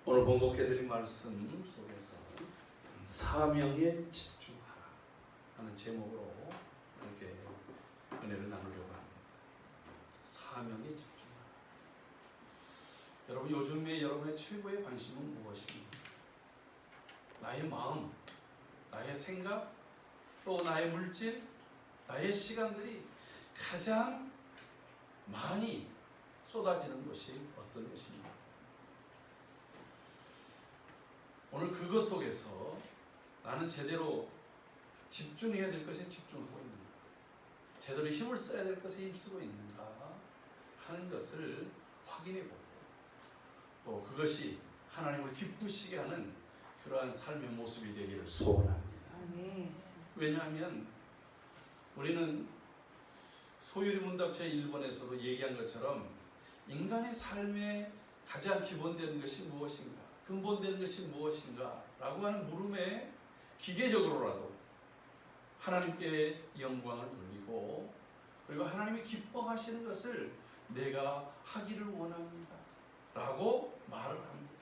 오늘 봉독해드린 말씀 속에서 사명에 집중하라 하는 제목으로 이렇게 은혜를 나누려고 합니다. 사명에 집중하라. 여러분, 요즘에 여러분의 최고의 관심은 무엇입니까? 나의 마음, 나의 생각, 또 나의 물질, 나의 시간들이 가장 많이 쏟아지는 것이 어떤 것입니까? 오늘 그것 속에서 나는 제대로 집중해야 될 것에 집중하고 있는가, 제대로 힘을 써야 될 것에 힘쓰고 있는가 하는 것을 확인해보고, 또 그것이 하나님을 기쁘시게 하는 그러한 삶의 모습이 되기를 소원합니다. 왜냐하면 우리는 소유리 문답 제1번에서도 얘기한 것처럼 인간의 삶의 가장 기본되는 것이 무엇인가, 근본되는 것이 무엇인가 라고 하는 물음에 기계적으로라도 하나님께 영광을 돌리고, 그리고 하나님이 기뻐하시는 것을 내가 하기를 원합니다 라고 말을 합니다.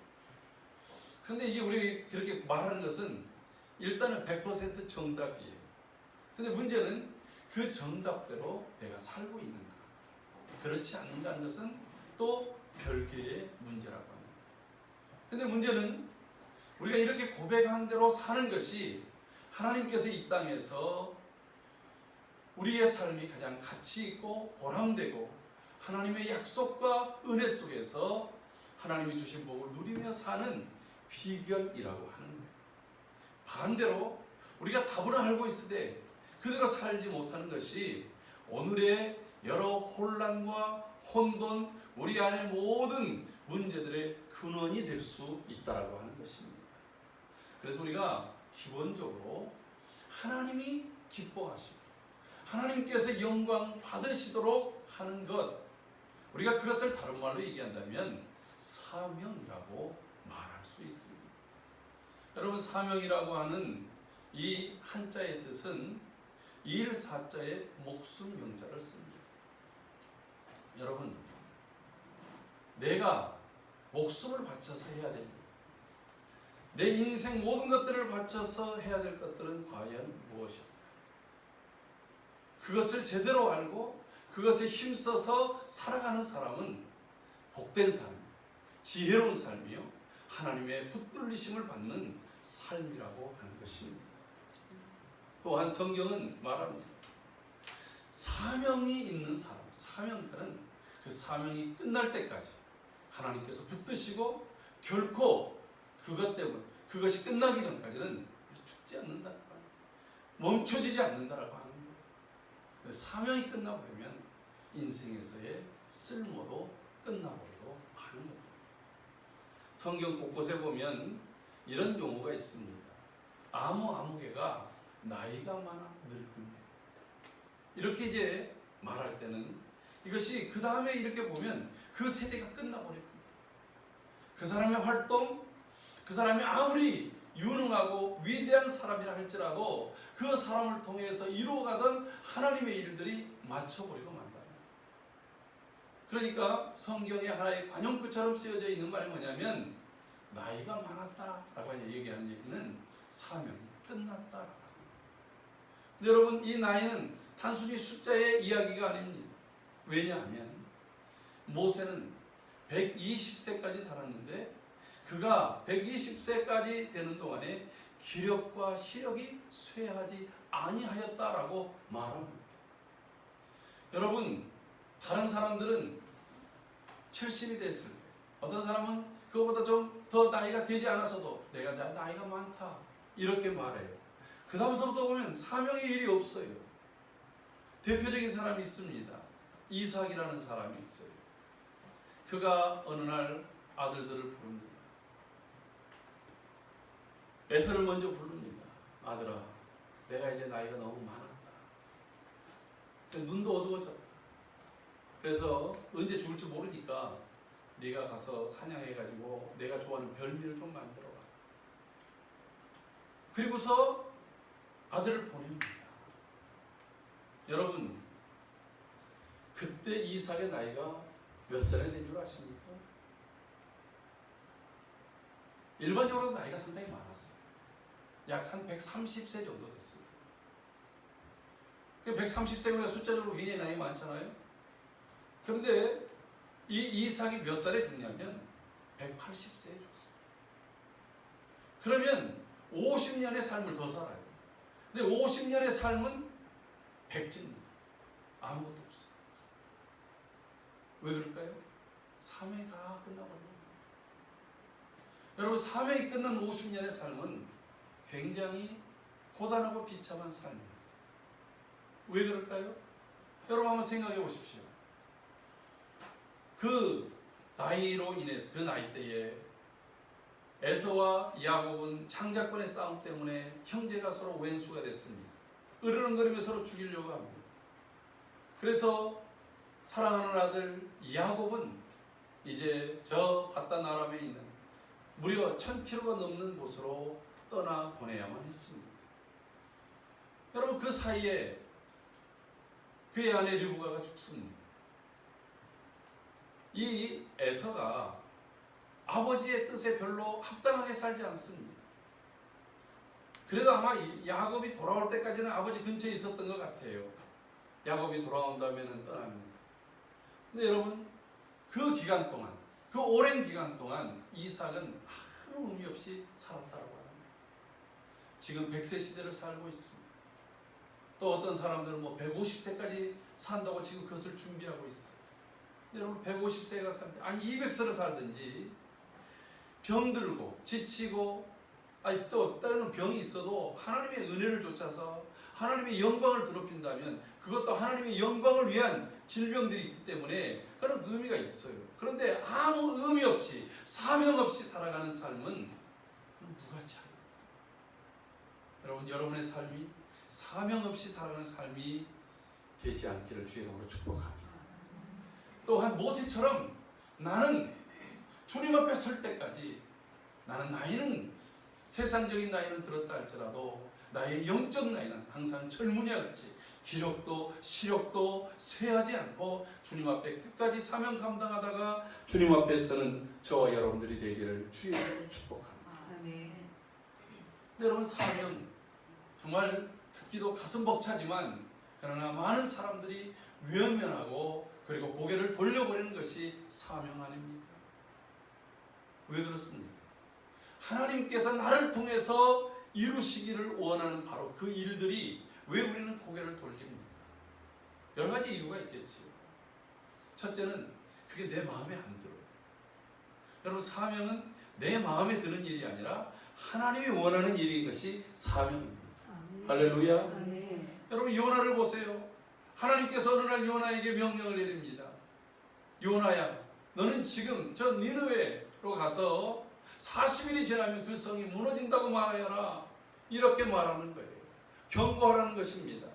그런데 이게 우리 그렇게 말하는 것은 일단은 100% 정답이에요. 그런데 문제는 그 정답대로 내가 살고 있는가, 그렇지 않는가 하는 것은 또 별개의 문제라고 합니다. 근데 문제는 우리가 이렇게 고백한 대로 사는 것이 하나님께서 이 땅에서 우리의 삶이 가장 가치 있고 보람되고 하나님의 약속과 은혜 속에서 하나님이 주신 복을 누리며 사는 비결이라고 하는 거예요. 반대로 우리가 답을 알고 있으되 그대로 살지 못하는 것이 오늘의 여러 혼란과 혼돈, 우리 안의 모든 문제들의 근원이 될 수 있다라고 하는 것입니다. 그래서 우리가 기본적으로 하나님이 기뻐하시고 하나님께서 영광 받으시도록 하는 것, 우리가 그것을 다른 말로 얘기한다면 사명이라고 말할 수 있습니다. 여러분, 사명이라고 하는 이 한자의 뜻은 일사자의 목숨 명자를 씁니다. 여러분, 내가 목숨을 바쳐서 해야 됩니다. 내 인생 모든 것들을 바쳐서 해야 될 것들은 과연 무엇일까? 그것을 제대로 알고 그것에 힘써서 살아가는 사람은 복된 삶, 지혜로운 삶이요, 하나님의 붙들리심을 받는 삶이라고 하는 것입니다. 또한 성경은 말합니다. 사명이 있는 사람, 사명자는 그 사명이 끝날 때까지 하나님께서 붙드시고 결코 그것 때문에 그것이 끝나기 전까지는 죽지 않는다, 멈춰지지 않는다라고 하는 거예요. 사명이 끝나버리면 인생에서의 쓸모도 끝나버리고 마는 겁니다. 성경 곳곳에 보면 이런 용어가 있습니다. 아무개가 나이가 많아 늙음에, 이렇게 이제 말할 때는 이것이 그 다음에 이렇게 보면 그 세대가 끝나버릴 겁니다. 그 사람의 활동, 그 사람이 아무리 유능하고 위대한 사람이라 할지라도 그 사람을 통해서 이루어가던 하나님의 일들이 맞춰버리고 만다. 그러니까 성경에 하나의 관용구처럼 쓰여져 있는 말이 뭐냐면 나이가 많았다라고 얘기하는 얘기는 사명이 끝났다라고. 근데 여러분, 이 나이는 단순히 숫자의 이야기가 아닙니다. 왜냐하면 모세는 120세까지 살았는데 그가 120세까지 되는 동안에 기력과 시력이 쇠하지 아니하였다라고 말합니다. 여러분, 다른 사람들은 70이 됐을 때, 어떤 사람은 그거보다 좀 더 나이가 되지 않았어도 내가 나이가 많다 이렇게 말해요. 그 다음서부터 보면 사명의 일이 없어요. 대표적인 사람이 있습니다. 이삭이라는 사람이 있어요. 그가 어느 날 아들들을 부릅니다. 에서를 먼저 부릅니다. 아들아, 내가 이제 나이가 너무 많았다. 눈도 어두워졌다. 그래서 언제 죽을지 모르니까 네가 가서 사냥해가지고 내가 좋아하는 별미를 좀 만들어라. 그리고서 아들을 보냅니다. 여러분, 그때 이삭의 나이가 몇 살이 된 줄 아십니까? 일반적으로 나이가 상당히 많았어요. 약 한 130세 정도 됐습니다. 130세가 숫자적으로 굉장히 나이 많잖아요. 그런데 이 이삭이 몇 살에 죽냐면 180세에 죽었어요. 그러면 50년의 삶을 더 살아요. 근데 50년의 삶은 백지입니다. 아무것도 없어요. 왜 그럴까요? 사명이 다 끝나버린 겁니다. 여러분, 사명이 끝난 50년의 삶은 굉장히 고단하고 비참한 삶이었어요. 왜 그럴까요? 여러분 한번 생각해 보십시오. 그 나이로 인해서, 그 나이대에 에서와 야곱은 장자권의 싸움 때문에 형제가 서로 왼수가 됐습니다. 으르렁거리며 서로 죽이려고 합니다. 그래서 사랑하는 아들 야곱은 이제 저 바단 아람에 있는 무려 1000km가 넘는 곳으로 떠나 보내야만 했습니다. 여러분, 그 사이에 그의 아내 르브가가 죽습니다. 이 에서가 아버지의 뜻에 별로 합당하게 살지 않습니다. 그래도 아마 야곱이 돌아올 때까지는 아버지 근처에 있었던 것 같아요. 야곱이 돌아온다면 떠납니다. 근데 여러분, 그 기간 동안, 그 오랜 기간 동안 이삭은 아무 의미 없이 살았다고 합니다. 지금 100세 시대를 살고 있습니다. 또 어떤 사람들은 뭐 150세까지 산다고 지금 그것을 준비하고 있어요. 여러분, 150세가 살든지, 아니 200세를 살든지, 병들고 지치고, 아니 또 때로는 병이 있어도 하나님의 은혜를 좇아서 하나님의 영광을 더럽힌다면 그것도 하나님의 영광을 위한 질병들이 있기 때문에 그런 의미가 있어요. 그런데 아무 의미 없이, 사명 없이 살아가는 삶은 그럼 무가치합니다. 여러분, 여러분의 삶이 사명 없이 살아가는 삶이 되지 않기를 주의 이름으로 축복합니다. 또한 모세처럼 나는 주님 앞에 설 때까지, 나는 나이는 세상적인 나이는 들었다 할지라도 나의 영적 나이는 항상 젊은이와 같이 기력도 시력도 쇠하지 않고 주님 앞에 끝까지 사명 감당하다가 주님 앞에 서는 저와 여러분들이 되기를 주의 이름으로 축복합니다. 아멘. 여러분, 사명 정말 듣기도 가슴 벅차지만, 그러나 많은 사람들이 외면하고 그리고 고개를 돌려버리는 것이 사명 아닙니까? 왜 그렇습니까? 하나님께서 나를 통해서 이루시기를 원하는 바로 그 일들이 왜 우리는 고개를 돌립니까? 여러 가지 이유가 있겠지요. 첫째는 그게 내 마음에 안 들어요. 여러분, 사명은 내 마음에 드는 일이 아니라 하나님이 원하는 일인 것이 사명입니다. 아멘. 할렐루야. 아멘. 여러분, 요나를 보세요. 하나님께서 어느 날 요나에게 명령을 내립니다. 요나야, 너는 지금 저 니느웨로 가서 40일이 지나면 그 성이 무너진다고 말하여라. 이렇게 말하는 거예요. 경고하라는 것입니다.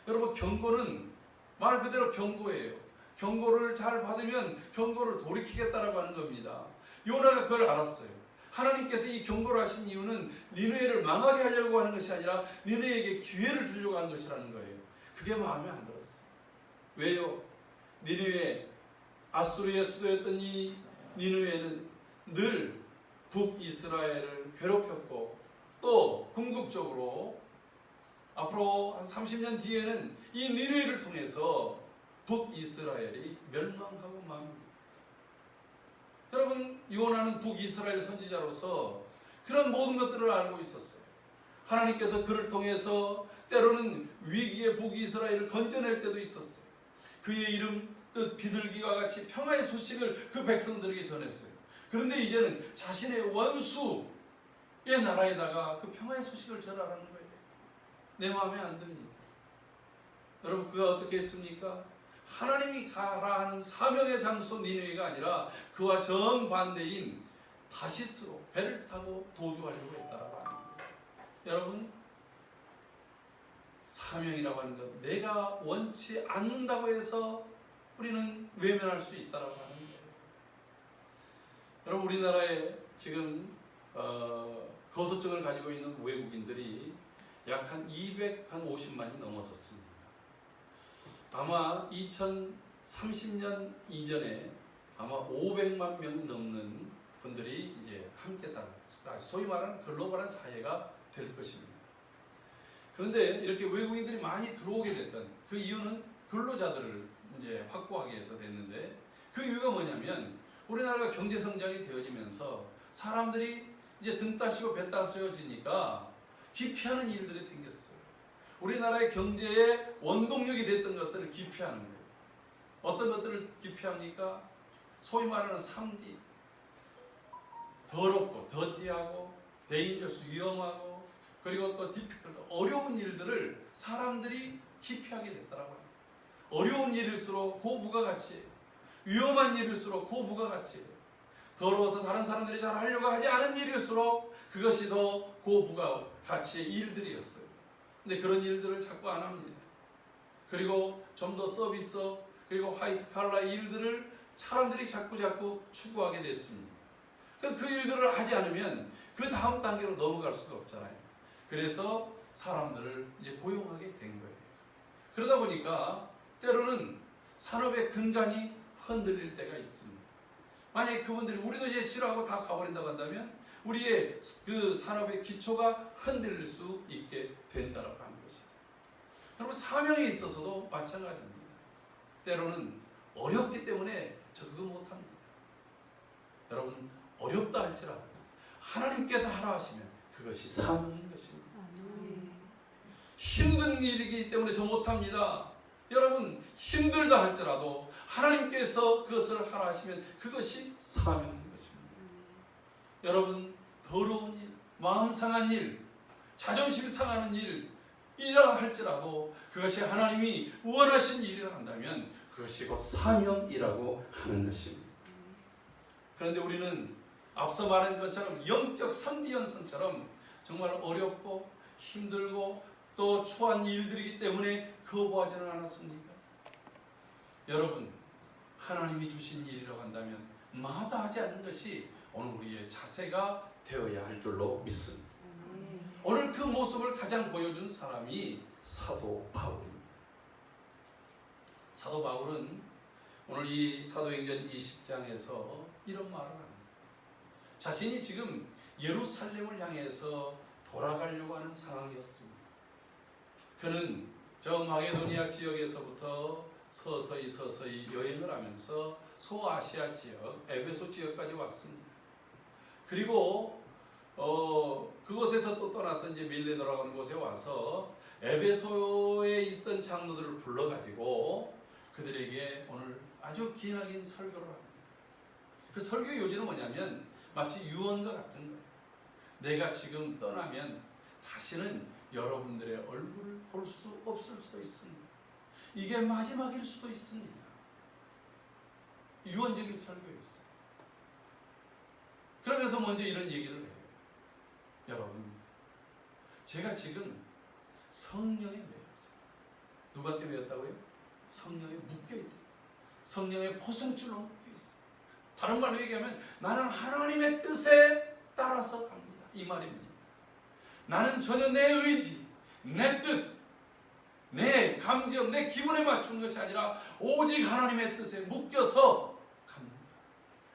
여러분, 경고는 말 그대로 경고예요. 경고를 잘 받으면 경고를 돌이키겠다라고 하는 겁니다. 요나가 그걸 알았어요. 하나님께서 이 경고를 하신 이유는 니느웨를 망하게 하려고 하는 것이 아니라 니느웨에게 기회를 주려고 하는 것이라는 거예요. 그게 마음에 안 들었어요. 왜요? 니느웨, 아수르의 수도였던 이 니느웨는 늘 북이스라엘을 괴롭혔고, 또 궁극적으로 앞으로 한 30년 뒤에는 이 니느웨를 통해서 북이스라엘이 멸망하고 맙니다. 여러분, 요나는 북이스라엘 선지자로서 그런 모든 것들을 알고 있었어요. 하나님께서 그를 통해서 때로는 위기의 북이스라엘을 건져낼 때도 있었어요. 그의 이름 뜻 비둘기와 같이 평화의 소식을 그 백성들에게 전했어요. 그런데 이제는 자신의 원수의 나라에다가 그 평화의 소식을 전하라는 거예요. 내 마음에 안 듭니다. 여러분, 그가 어떻게 했습니까? 하나님이 가라 하는 사명의 장소 니느웨가 아니라 그와 정반대인 다시스로 배를 타고 도주하려고 했다라고 합니다. 여러분, 사명이라고 하는 것, 내가 원치 않는다고 해서 우리는 외면할 수 있다라고 하는 거예요. 여러분, 우리나라에 지금 거소증을 가지고 있는 외국인들이 약 한 250만이 넘어섰습니다. 아마 2030년 이전에 아마 500만 명이 넘는 분들이 이제 함께 살고 있습니다. 소위 말하는 글로벌한 사회가 될 것입니다. 그런데 이렇게 외국인들이 많이 들어오게 됐던 그 이유는 근로자들을 이제 확보하기 위해서 됐는데, 그 이유가 뭐냐면 우리나라가 경제 성장이 되어지면서 사람들이 이제 등 따시고 배 따스워지니까 기피하는 일들이 생겼어요. 우리나라의 경제의 원동력이 됐던 것들을 기피하는 거예요. 어떤 것들을 기피합니까? 소위 말하는 3D, 더럽고 더티하고 데인저스, 위험하고, 그리고 또 디피컬트, 어려운 일들을 사람들이 기피하게 됐더라고요. 어려운 일일수록 고부가가치예요. 위험한 일일수록 고부가가치예요. 더러워서 다른 사람들이 잘 하려고 하지 않은 일일수록 그것이 더 고부가가치의 일들이었어요. 근데 그런 일들을 자꾸 안 합니다. 그리고 좀 더 서비스업, 그리고 화이트 칼라 일들을 사람들이 자꾸 추구하게 됐습니다. 그 일들을 하지 않으면 그 다음 단계로 넘어갈 수가 없잖아요. 그래서 사람들을 이제 고용하게 된 거예요. 그러다 보니까 때로는 산업의 근간이 흔들릴 때가 있습니다. 만약에 그분들이 우리도 이제 싫어하고 다 가버린다고 한다면 우리의 그 산업의 기초가 흔들릴 수 있게 된다라고 하는 것이죠. 여러분, 사명에 있어서도 마찬가지입니다. 때로는 어렵기 때문에 적응 못합니다. 여러분, 어렵다 할지라도 하나님께서 하라 하시면 그것이 사명인 것입니다. 힘든 일이기 때문에 저 못합니다. 여러분, 힘들다 할지라도 하나님께서 그것을 하라 하시면 그것이 사명인 것입니다. 여러분, 더러운 일, 마음 상한 일, 자존심 상하는 일이라 할지라도 그것이 하나님이 원하신 일이라 한다면 그것이 곧 사명이라고 하는 것입니다. 그런데 우리는 앞서 말한 것처럼 영적 3D 현상처럼 정말 어렵고 힘들고 또 추한 일들이기 때문에 거부하지는 않았습니까? 여러분, 하나님이 주신 일이라고 한다면 마다하지 않는 것이 오늘 우리의 자세가 되어야 할 줄로 믿습니다. 오늘 그 모습을 가장 보여준 사람이 사도 바울입니다. 사도 바울은 오늘 이 사도행전 20장에서 이런 말을 합니다. 자신이 지금 예루살렘을 향해서 돌아가려고 하는 상황이었습니다. 그는 저 마게도니아 지역에서부터 서서히 여행을 하면서 소아시아 지역, 에베소 지역까지 왔습니다. 그리고 그곳에서 또 떠나서 이제 밀레도라고 하는 곳에 와서 에베소에 있던 장로들을 불러가지고 그들에게 오늘 아주 기나긴 설교를 합니다. 그 설교 요지는 뭐냐면 마치 유언과 같은 거예요. 내가 지금 떠나면 다시는 여러분들의 얼굴을 볼 수 없을 수도 있습니다. 이게 마지막일 수도 있습니다. 유언적인 설교였어요. 그러면서 먼저 이런 얘기를 해요. 여러분, 제가 지금 성령에 매였어요. 누구한테 매였다고요? 성령에 묶여있다. 성령의 포승줄로 묶여있어요. 다른 말로 얘기하면 나는 하나님의 뜻에 따라서 갑니다. 이 말입니다. 나는 전혀 내 의지, 내 뜻, 내 감정, 내 기분에 맞춘 것이 아니라 오직 하나님의 뜻에 묶여서 갑니다.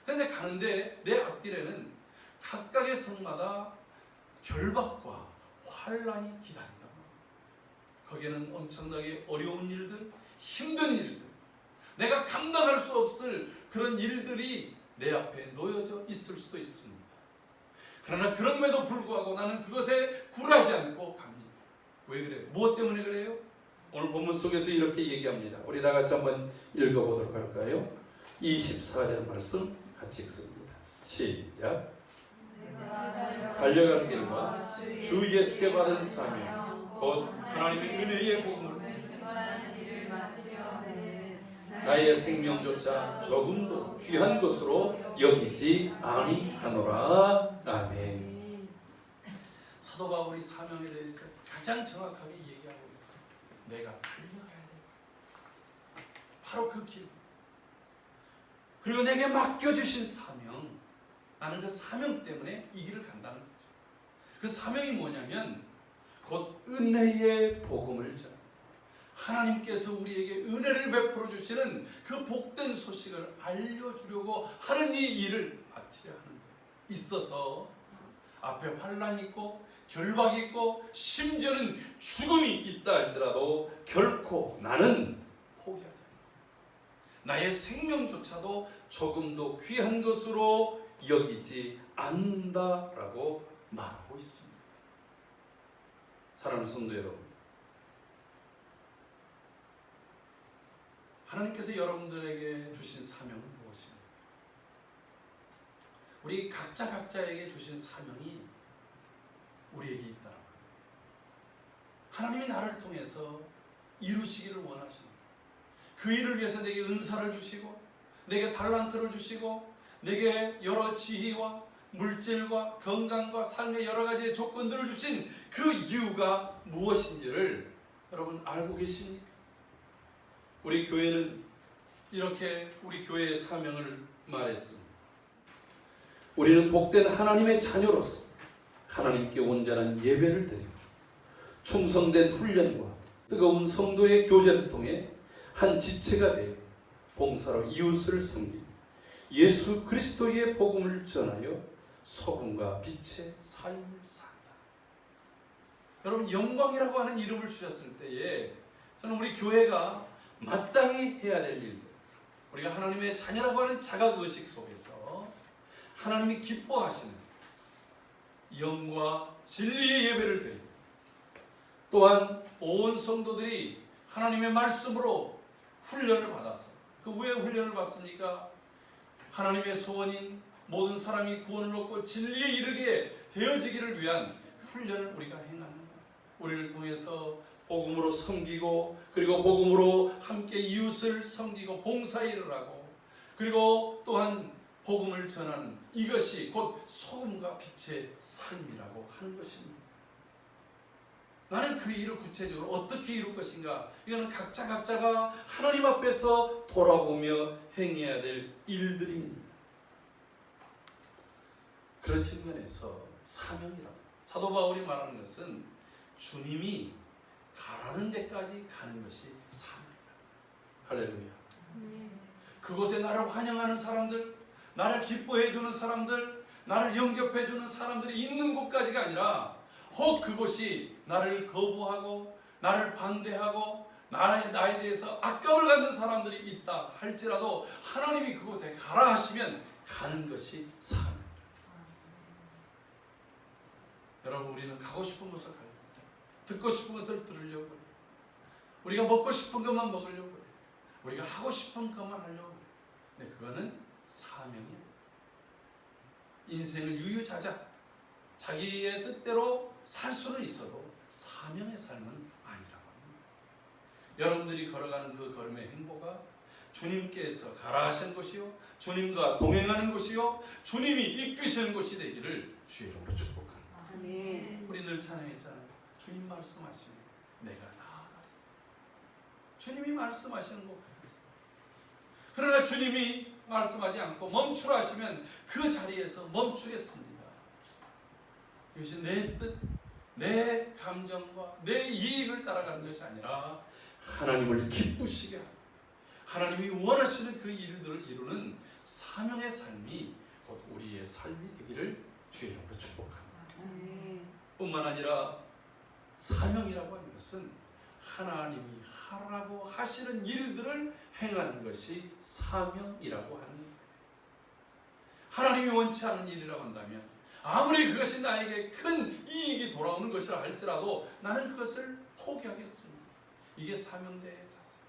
그런데 가는데 내 앞길에는 각각의 성마다 결박과 환난이 기다린다. 거기에는 엄청나게 어려운 일들, 힘든 일들, 내가 감당할 수 없을 그런 일들이 내 앞에 놓여져 있을 수도 있습니다. 그러나 그럼에도 불구하고 나는 그것에 굴하지 않고 갑니다. 왜 그래요? 무엇 때문에 그래요? 오늘 본문 속에서 이렇게 얘기합니다. 우리 다 같이 한번 읽어보도록 할까요? 24절 말씀 같이 읽습니다. 시작. 달려가는 길과 주 예수께 받은 사명 곧 하나님의 은혜의 복음을 나의 생명조차 조금도 귀한 것으로 여기지 아니하노라. 아멘. 사도 바울이 사명에 대해서 가장 정확하게 얘기하고 있어요. 내가 달려가야 돼. 바로 그 길. 그리고 내게 맡겨주신 사명. 나는 그 사명 때문에 이 길을 간다는 거죠. 그 사명이 뭐냐면 곧 은혜의 복음을 전하는, 하나님께서 우리에게 은혜를 베풀어 주시는 그 복된 소식을 알려주려고 하는 이 일을 마치려 하는 데 있어서 앞에 환란이 있고 결박이 있고 심지어는 죽음이 있다 할지라도 결코 나는 포기하지 않는다. 나의 생명조차도 조금도 귀한 것으로 여기지 않는다라고 말하고 있습니다. 사랑하는 성도 여러분, 하나님께서 여러분들에게 주신 사명은 무엇입니까? 우리 각자에게 주신 사명이 우리에게 있다라고 합니다. 하나님이 나를 통해서 이루시기를 원하십니다. 그 일을 위해서 내게 은사를 주시고 내게 달란트를 주시고 내게 여러 지혜와 물질과 건강과 삶의 여러 가지의 조건들을 주신 그 이유가 무엇인지를 여러분 알고 계십니까? 우리 교회는 이렇게 우리 교회의 사명을 말했습니다. 우리는 복된 하나님의 자녀로서 하나님께 온전한 예배를 드리고 충성된 훈련과 뜨거운 성도의 교제를 통해 한 지체가 되어 봉사로 이웃을 섬기고 예수 그리스도의 복음을 전하여 소금과 빛의 삶을 산다. 여러분, 영광이라고 하는 이름을 주셨을 때에 저는 우리 교회가 마땅히 해야 될 일들, 우리가 하나님의 자녀라고 하는 자각의식 속에서 하나님이 기뻐하시는 영과 진리의 예배를 드리고 또한 온 성도들이 하나님의 말씀으로 훈련을 받아서 그 왜 훈련을 받습니까? 하나님의 소원인 모든 사람이 구원을 얻고 진리에 이르게 되어지기를 위한 훈련을 우리가 행하는 거예요. 우리를 통해서 복음으로 섬기고 그리고 복음으로 함께 이웃을 섬기고 봉사일을 하고 그리고 또한 복음을 전하는 이것이 곧 소금과 빛의 삶이라고 하는 것입니다. 나는 그 일을 구체적으로 어떻게 이룰 것인가? 이거는 각자가 하나님 앞에서 돌아보며 행해야 될 일들입니다. 그런 측면에서 사명이라고 사도 바울이 말하는 것은 주님이 가라는 데까지 가는 것이 사명이다. 할렐루야. 그곳에 나를 환영하는 사람들, 나를 기뻐해 주는 사람들, 나를 영접해 주는 사람들이 있는 곳까지가 아니라 혹 그곳이 나를 거부하고 나를 반대하고 나에 대해서 악감을 갖는 사람들이 있다 할지라도 하나님이 그곳에 가라 하시면 가는 것이 사명입니다. 여러분, 우리는 가고 싶은 곳을 가요. 듣고 싶은 것을 들으려고 해요. 우리가 먹고 싶은 것만 먹으려고 해요. 우리가 하고 싶은 것만 하려고 해요. 근데 그거는 사명이에요. 인생을 유유자적 자기의 뜻대로 살 수는 있어도 사명의 삶은 아니라고 합니다. 여러분들이 걸어가는 그 걸음의 행보가 주님께서 가라 하신 곳이요 주님과 동행하는 곳이요 주님이 이끄시는 곳이 되기를 주의 이름으로 축복합니다. 아멘. 우리 늘 찬양했잖아요. 주님 말씀하시면 내가 나아가리. 주님이 말씀하시는 곳. 그러나 주님이 말씀하지 않고 멈추라 하시면 그 자리에서 멈추겠습니다. 이것이 내 뜻, 내 감정과 내 이익을 따라가는 것이 아니라 하나님을 기쁘시게 하고 하나님이 원하시는 그 일들을 이루는 사명의 삶이 곧 우리의 삶이 되기를 주의 이름으로 축복합니다. 뿐만 아니라 사명이라고 하는 것은 하나님이 하라고 하시는 일들을 행하는 것이 사명이라고 하는 거예요. 하나님이 원치 않은 일이라고 한다면 아무리 그것이 나에게 큰 이익이 돌아오는 것이라 할지라도 나는 그것을 포기하겠습니다. 이게 사명자의 자세.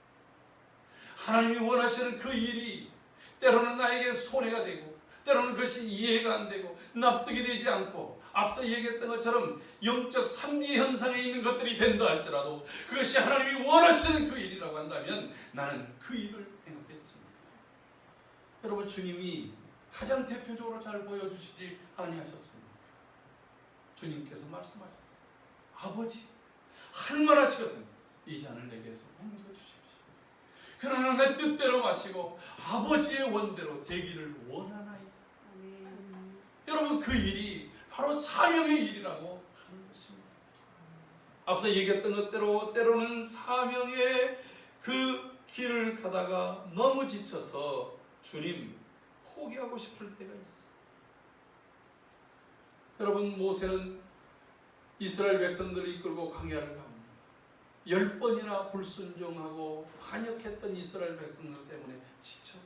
하나님이 원하시는 그 일이 때로는 나에게 손해가 되고 때로는 그것이 이해가 안 되고 납득이 되지 않고 앞서 얘기했던 것처럼 영적 3D 현상에 있는 것들이 된다 할지라도 그것이 하나님이 원하시는 그 일이라고 한다면 나는 그 일을 행하겠습니다. 여러분, 주님이 가장 대표적으로 잘 보여주시지 아니하셨습니까? 주님께서 말씀하셨어요. 아버지, 할 만하시거든 이 잔을 내게서 옮겨주십시오. 그러나 내 뜻대로 마시고 아버지의 원대로 되기를 원하나이다. 여러분, 그 일이 바로 사명의 일이라고 하는 것입니다. 앞서 얘기했던 것대로 때로는 사명의 그 길을 가다가 너무 지쳐서 주님 포기하고 싶을 때가 있어. 여러분, 모세는 이스라엘 백성들을 이끌고 광야를 갑니다. 10번이나 불순종하고 반역했던 이스라엘 백성들 때문에 지쳐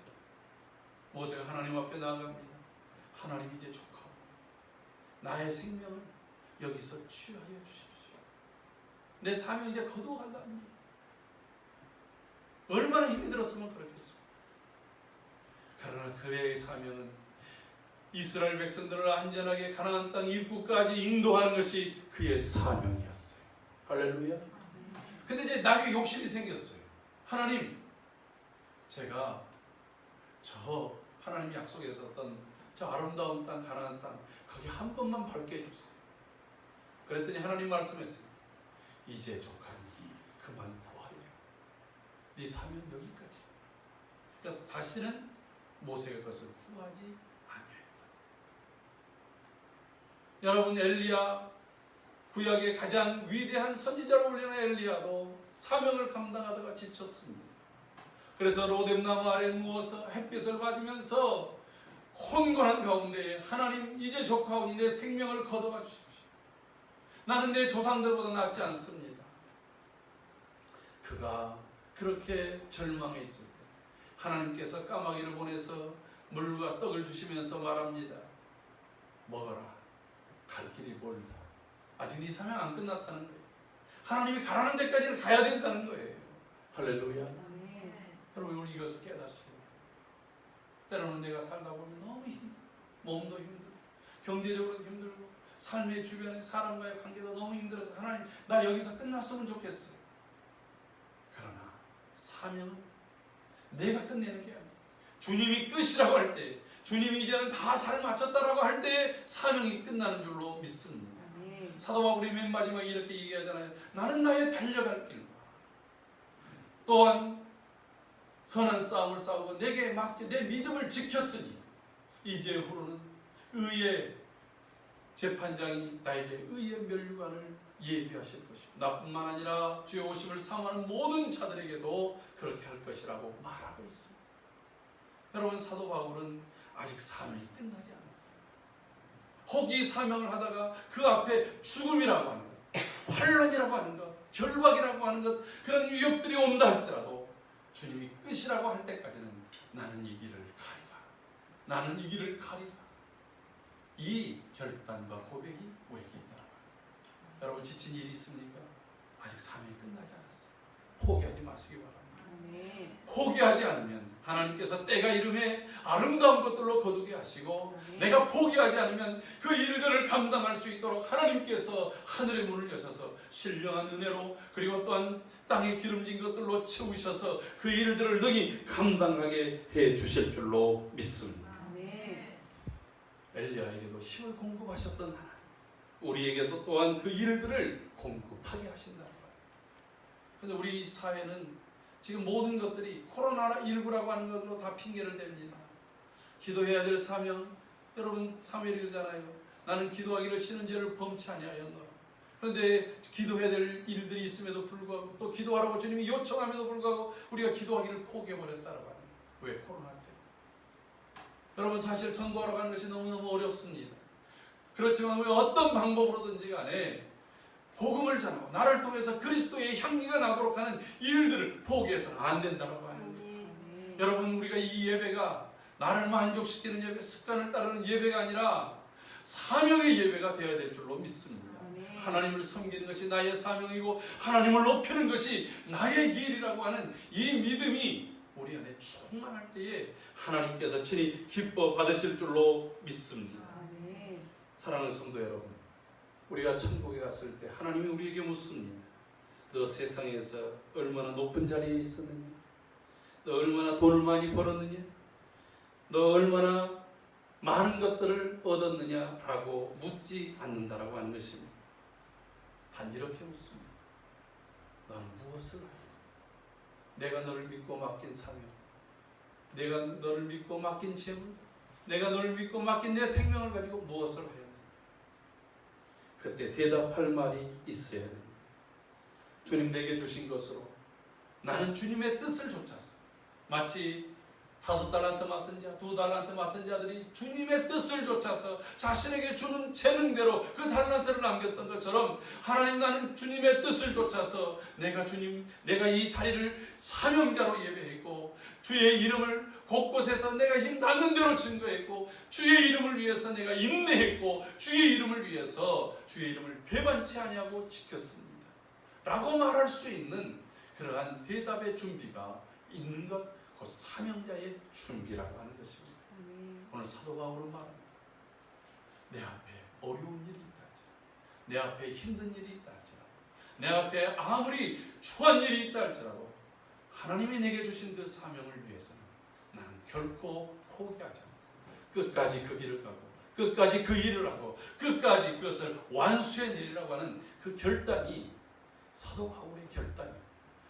모세가 하나님 앞에 나아갑니다. 하나님, 이제 족하오. 나의 생명을 여기서 취하여 주십시오. 내 사명 이제 거두어간답니다. 얼마나 힘이 들었으면 그렇겠습니까? 그러나 그의 사명은 이스라엘 백성들을 안전하게 가나안 땅 입구까지 인도하는 것이 그의 사명이었어요. 할렐루야. 근데 이제 나중에 욕심이 생겼어요. 하나님, 제가 저 하나님이 약속했었던 저 아름다운 땅, 가나안 땅, 거기 한 번만 밟게 해주세요. 그랬더니 하나님 말씀했어요. 이제 족하니 그만 구하려. 네 사명 여기까지. 그래서 다시는 모세가 그것을 구하지 아니하였다. 여러분, 엘리야, 구약의 가장 위대한 선지자로 불리는 엘리야도 사명을 감당하다가 지쳤습니다. 그래서 로뎀나무 아래에 누워서 햇빛을 받으면서 혼곤한 가운데 하나님, 이제 족하오니 내 생명을 거둬가 주십시오. 나는 내 조상들보다 낫지 않습니다. 그가 그렇게 절망해 있을 때 하나님께서 까마귀를 보내서 물과 떡을 주시면서 말합니다. 먹어라. 갈 길이 멀다. 아직 네 사명 안 끝났다는 거예요. 하나님이 가라는 데까지는 가야 된다는 거예요. 할렐루야. 여러분, 우리 이것을 깨닫시고, 때로는 내가 살다 보면 너무 힘들어. 몸도 힘들고 경제적으로도 힘들고 삶의 주변에 사람과의 관계도 너무 힘들어서 하나님, 나 여기서 끝났으면 좋겠어요. 그러나 사명은 내가 끝내는 게 아니에요. 주님이 끝이라고 할 때, 주님이 이제는 다 잘 마쳤다라고 할 때 사명이 끝나는 줄로 믿습니다. 사도 바울이 맨 마지막에 이렇게 얘기하잖아요. 나는 나의 달려갈 길과 또한 선한 싸움을 싸우고 내게 맡겨 내 믿음을 지켰으니 이제후로는 의의 재판장이 나에게 의의 면류관을 예비하실 것이고 나뿐만 아니라 주의 오심을 사모하는 모든 자들에게도 그렇게 할 것이라고 말하고 있습니다. 여러분, 사도 바울은 아직 사명이 끝나지 않았다. 혹이 사명을 하다가 그 앞에 죽음이라고 하는 것, 환난이라고 하는 것, 결박이라고 하는 것, 그런 위협들이 온다 할지라도 주님이 끝이라고 할 때까지는 나는 이 길을 가리라. 나는 이 길을 가리라. 이 결단과 고백이 우리에게 있더라. 여러분, 지친 일이 있습니까? 아직 사명이 끝나지 않았어요. 포기하지 마시기 바랍니다. 포기하지 않으면 하나님께서 때가 이름에 아름다운 것들로 거두게 하시고 내가 포기하지 않으면 그 일들을 감당할 수 있도록 하나님께서 하늘의 문을 여셔서 신령한 은혜로 그리고 또한 땅에 기름진 것들로 채우셔서 그 일들을 능히 감당하게 해 주실 줄로 믿습니다. 엘리야에게도 힘을 공급하셨던 하나님, 우리에게도 또한 그 일들을 공급하게 하신다는 거예요. 그런데 우리 사회는 지금 모든 것들이 코로나19라고 하는 것으로 다 핑계를 댑니다. 기도해야 될 사명, 여러분 사무엘이 그러잖아요. 나는 기도하기를 싫은 죄를 범치 아니하였노라. 그런데 기도해야 될 일들이 있음에도 불구하고 또 기도하라고 주님이 요청함에도 불구하고 우리가 기도하기를 포기해버렸다고 하는 거예요. 왜? 코로나 때. 여러분, 사실 전도하러 가는 것이 너무너무 어렵습니다. 그렇지만 우리 어떤 방법으로든지 간에 복음을 전하고 나를 통해서 그리스도의 향기가 나도록 하는 일들을 포기해서는 안 된다고 하는 거예요. 여러분, 우리가 이 예배가 나를 만족시키는 예배, 습관을 따르는 예배가 아니라 사명의 예배가 되어야 될 줄로 믿습니다. 하나님을 섬기는 것이 나의 사명이고 하나님을 높이는 것이 나의 일이라고 하는 이 믿음이 우리 안에 충만할 때에 하나님께서 친히 기뻐 받으실 줄로 믿습니다. 사랑하는 성도 여러분, 우리가 천국에 갔을 때 하나님이 우리에게 묻습니다. 너 세상에서 얼마나 높은 자리에 있었느냐? 너 얼마나 돈을 많이 벌었느냐? 너 얼마나 많은 것들을 얻었느냐? 라고 묻지 않는다라고 하는 것입니다. 단 이렇게 묻습니다. 너는 무엇을 하여? 내가 너를 믿고 맡긴 사명, 내가 너를 믿고 맡긴 재물, 내가 너를 믿고 맡긴 내 생명을 가지고 무엇을 하여? 그때 대답할 말이 있어야 됩니다. 주님 내게 주신 것으로 나는 주님의 뜻을 좇아서 마치 5달란트 맡은 자, 2달란트 맡은 자들이 주님의 뜻을 좇아서 자신에게 주는 재능대로 그 달란트를 남겼던 것처럼 하나님, 나는 주님의 뜻을 좇아서 내가 이 자리를 사명자로 예배했고 주의 이름을 곳곳에서 내가 힘 닿는 대로 증거했고 주의 이름을 위해서 내가 인내했고 주의 이름을 위해서 주의 이름을 배반치 아니하고 지켰습니다 라고 말할 수 있는 그러한 대답의 준비가 있는 것, 그 사명자의 준비라고 하는 것입니다. 오늘 사도 바울은 말합니다. 내 앞에 어려운 일이 있다 할지라도, 내 앞에 힘든 일이 있다 할지라도, 내 앞에 아무리 추한 일이 있다 할지라도 하나님이 내게 주신 그 사명을 위해서는 나는 결코 포기하지 않고 끝까지 그 길을 가고 끝까지 그 일을 하고 끝까지 그것을 완수해내리라고 하는 그 결단이 사도 바울의 결단이고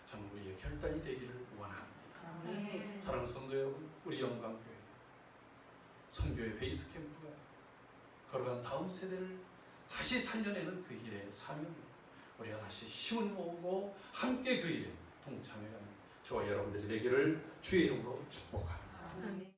저는 우리의 결단이 되기를 원합니다. 사랑하는 성도 여러분, 우리 영광교회 선교의 베이스 캠프가 걸어간 다음 세대를 다시 살려내는 그 일의 사명입니다. 우리가 다시 힘을 모으고 함께 그 일에 동참해가는 저와 여러분들이 되기를 주의 이름으로 축복합니다.